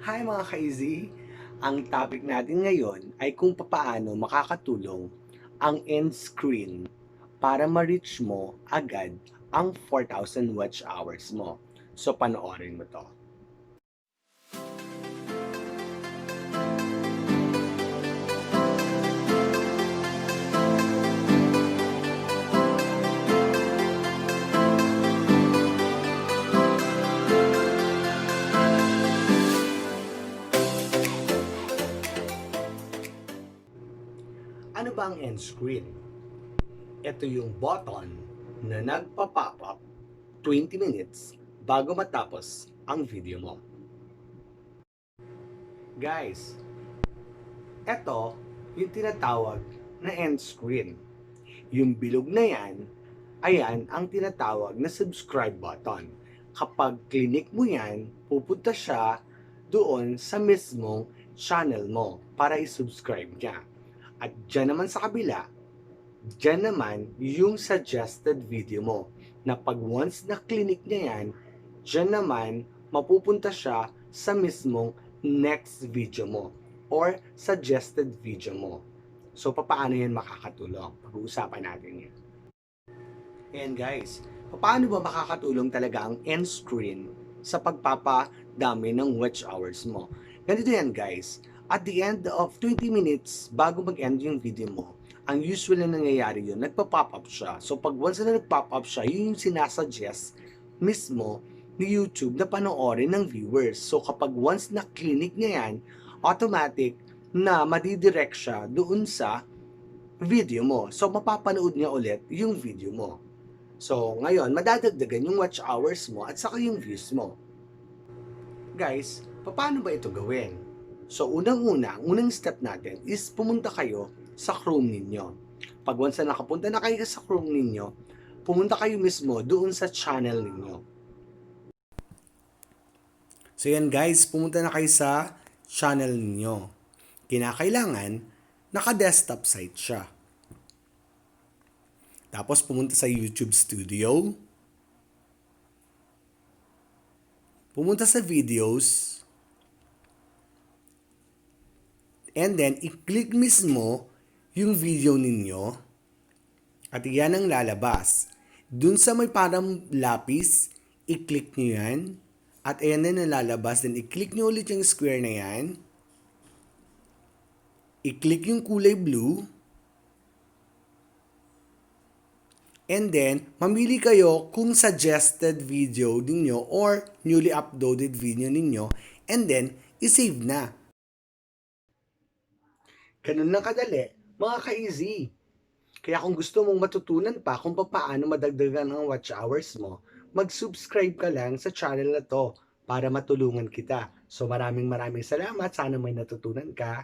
Hi mga ka-easy! Ang topic natin ngayon ay kung paano makakatulong ang end screen para ma-reach mo agad ang 4,000 watch hours mo. So panoorin mo to. Ano ba ang end screen? Ito yung button na nagpa-pop up 20 minutes bago matapos ang video mo. Guys, ito yung tinatawag na end screen. Yung bilog na yan, ayan ang tinatawag na subscribe button. Kapag clinic mo yan, pupunta siya doon sa mismong channel mo para i-subscribe niya. At dyan naman sa kabila, dyan naman yung suggested video mo. Na pag once na clinic niya yan, dyan naman mapupunta siya sa mismong next video mo or suggested video mo. So, paano yan makakatulong? Pag-uusapan natin yan. Ayan guys, paano ba makakatulong talaga ang end screen sa pagpapadami ng watch hours mo? Ganito yan guys, at the end of 20 minutes bago mag-end yung video mo, ang usual na nangyayari yun, nagpa-pop up siya. So pag once na nag-pop up siya, yun yung sinasuggest mismo ni YouTube na panoorin ng viewers. So kapag once na clinic niya yan, automatic na madidirect siya doon sa video mo. So mapapanood niya ulit yung video mo. So ngayon, madadagdagan yung watch hours mo at saka yung views mo. Guys, paano ba ito gawin? So unang-una, unang step natin is pumunta kayo sa Chrome ninyo. Pag once na nakapunta na kayo sa Chrome ninyo, pumunta kayo mismo doon sa channel ninyo. So yan guys, pumunta na kayo sa channel ninyo. Kinakailangan, naka-desktop site siya. Tapos pumunta sa YouTube Studio. Pumunta sa videos. And then, i-click mismo yung video ninyo. At yan ang lalabas. Dun sa may parang lapis, i-click nyo yan. At ayan na nalalabas. Then, i-click nyo ulit yung square na yan. I-click yung kulay blue. And then, mamili kayo kung suggested video ninyo or newly uploaded video ninyo. And then, i-save na. Ganun lang kadali, mga ka-easy. Kaya kung gusto mong matutunan pa kung paano madagdagan ang watch hours mo, mag-subscribe ka lang sa channel na to para matulungan kita. So maraming salamat. Sana may natutunan ka.